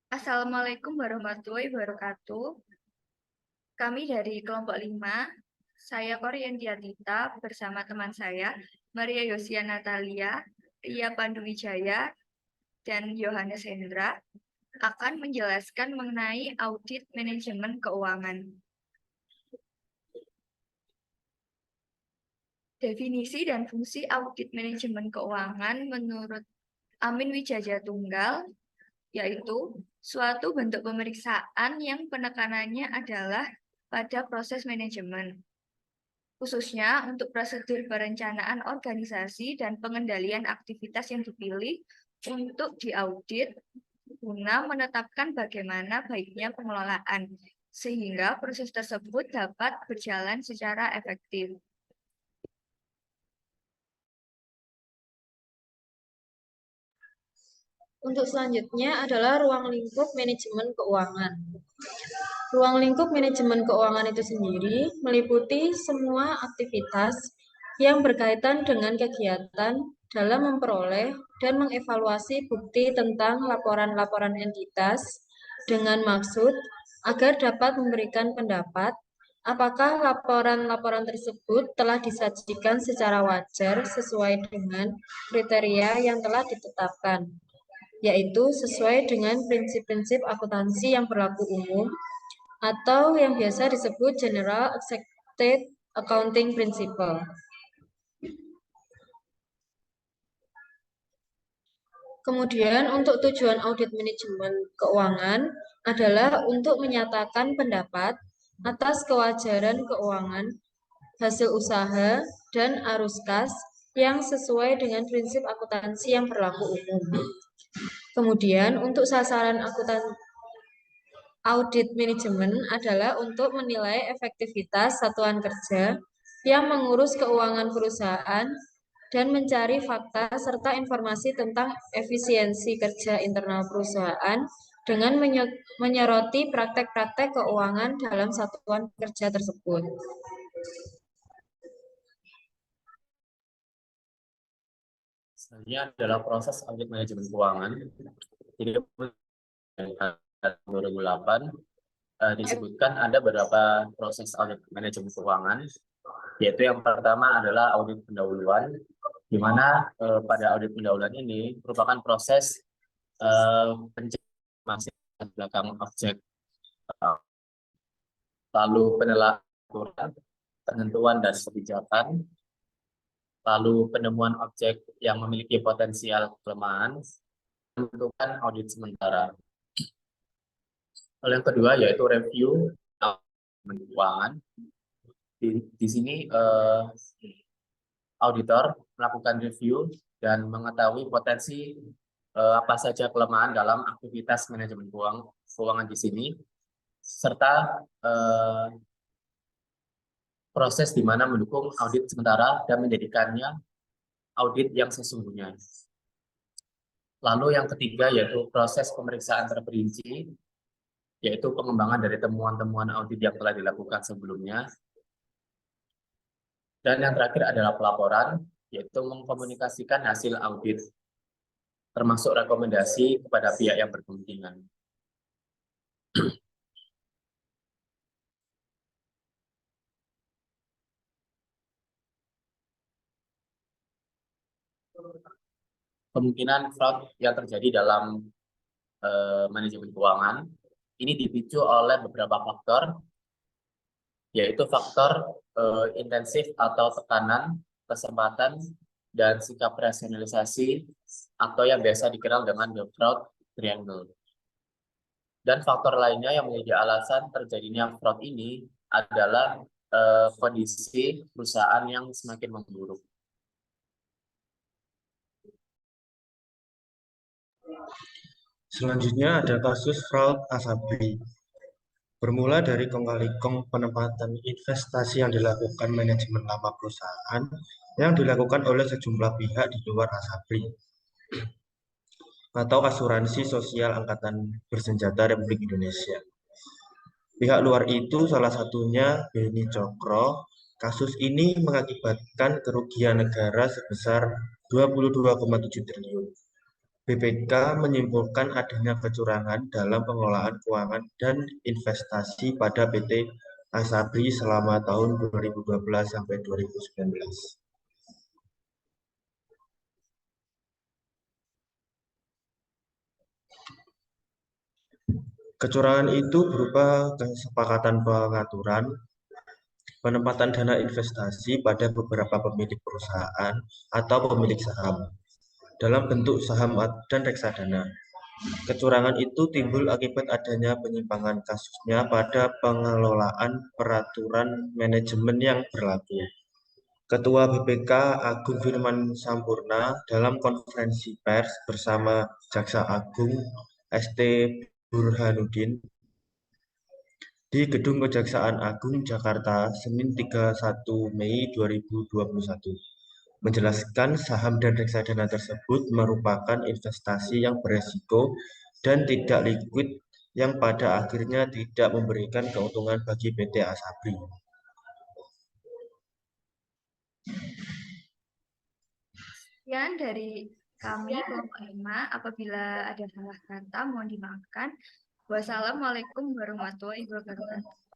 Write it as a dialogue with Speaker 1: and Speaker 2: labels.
Speaker 1: Assalamualaikum warahmatullahi wabarakatuh. Kami dari kelompok 5, saya Koryentia Tita bersama teman saya, Maria Yosia Natalia, Ria Panduwijaya, dan Yohanes Hendra, akan menjelaskan mengenai audit manajemen keuangan. Definisi dan fungsi audit manajemen keuangan menurut Amin Wijaya Tunggal, yaitu suatu bentuk pemeriksaan yang penekanannya adalah pada proses manajemen, khususnya untuk prosedur perencanaan organisasi dan pengendalian aktivitas yang dipilih untuk diaudit guna menetapkan bagaimana baiknya pengelolaan, sehingga proses tersebut dapat berjalan secara efektif.
Speaker 2: Untuk selanjutnya adalah ruang lingkup manajemen keuangan. Ruang lingkup manajemen keuangan itu sendiri meliputi semua aktivitas yang berkaitan dengan kegiatan dalam memperoleh dan mengevaluasi bukti tentang laporan-laporan entitas dengan maksud agar dapat memberikan pendapat apakah laporan-laporan tersebut telah disajikan secara wajar sesuai dengan kriteria yang telah ditetapkan, yaitu sesuai dengan prinsip-prinsip akuntansi yang berlaku umum atau yang biasa disebut General Accepted Accounting Principle. Kemudian untuk tujuan audit manajemen keuangan adalah untuk menyatakan pendapat atas kewajaran keuangan, hasil usaha, dan arus kas yang sesuai dengan prinsip akuntansi yang berlaku umum. Kemudian untuk sasaran audit manajemen adalah untuk menilai efektivitas satuan kerja yang mengurus keuangan perusahaan dan mencari fakta serta informasi tentang efisiensi kerja internal perusahaan dengan menyoroti praktek-praktek keuangan dalam satuan kerja tersebut.
Speaker 3: Selanjutnya adalah proses audit manajemen keuangan. Jadi 2008 disebutkan ada beberapa proses audit manajemen keuangan, yaitu yang pertama adalah audit pendahuluan, di mana pada audit pendahuluan ini merupakan proses pencarian belakang objek, lalu penelitian, penentuan dan kebijakan, lalu penemuan objek yang memiliki potensial kelemahan, menentukan audit sementara. Lalu yang kedua yaitu review keuangan. Di sini auditor melakukan review dan mengetahui potensi apa saja kelemahan dalam aktivitas manajemen keuangan di sini, serta proses di mana mendukung audit sementara dan menjadikannya audit yang sesungguhnya. Lalu yang ketiga yaitu proses pemeriksaan terperinci, yaitu pengembangan dari temuan-temuan audit yang telah dilakukan sebelumnya. Dan yang terakhir adalah pelaporan, yaitu mengkomunikasikan hasil audit, termasuk rekomendasi kepada pihak yang berkepentingan. Kemungkinan fraud yang terjadi dalam manajemen keuangan ini dipicu oleh beberapa faktor, yaitu faktor intensif atau tekanan, kesempatan, dan sikap rasionalisasi atau yang biasa dikenal dengan the fraud triangle. Dan faktor lainnya yang menjadi alasan terjadinya fraud ini adalah kondisi perusahaan yang semakin memburuk.
Speaker 4: Selanjutnya ada kasus fraud Asabri. Bermula dari kong kali kong penempatan investasi yang dilakukan manajemen lama perusahaan yang dilakukan oleh sejumlah pihak di luar Asabri atau Asuransi Sosial Angkatan Bersenjata Republik Indonesia. Pihak luar itu salah satunya Beni Cokro. Kasus ini mengakibatkan kerugian negara sebesar 22,7 triliun. BPK menyimpulkan adanya kecurangan dalam pengelolaan keuangan dan investasi pada PT Asabri selama tahun 2012 sampai 2019. Kecurangan itu berupa kesepakatan pengaturan penempatan dana investasi pada beberapa pemilik perusahaan atau pemilik saham dalam bentuk saham dan reksadana. Kecurangan itu timbul akibat adanya penyimpangan kasusnya pada pengelolaan peraturan manajemen yang berlaku. Ketua BPK Agung Firman Sampurna dalam konferensi pers bersama Jaksa Agung ST Burhanuddin di Gedung Kejaksaan Agung Jakarta Senin 31 Mei 2021 menjelaskan saham dan reksadana tersebut merupakan investasi yang beresiko dan tidak likuid yang pada akhirnya tidak memberikan keuntungan bagi PT Asabri.
Speaker 1: Sekian dari kami kelompok 5. Apabila ada salah kata mohon dimaafkan. Wassalamualaikum warahmatullahi wabarakatuh.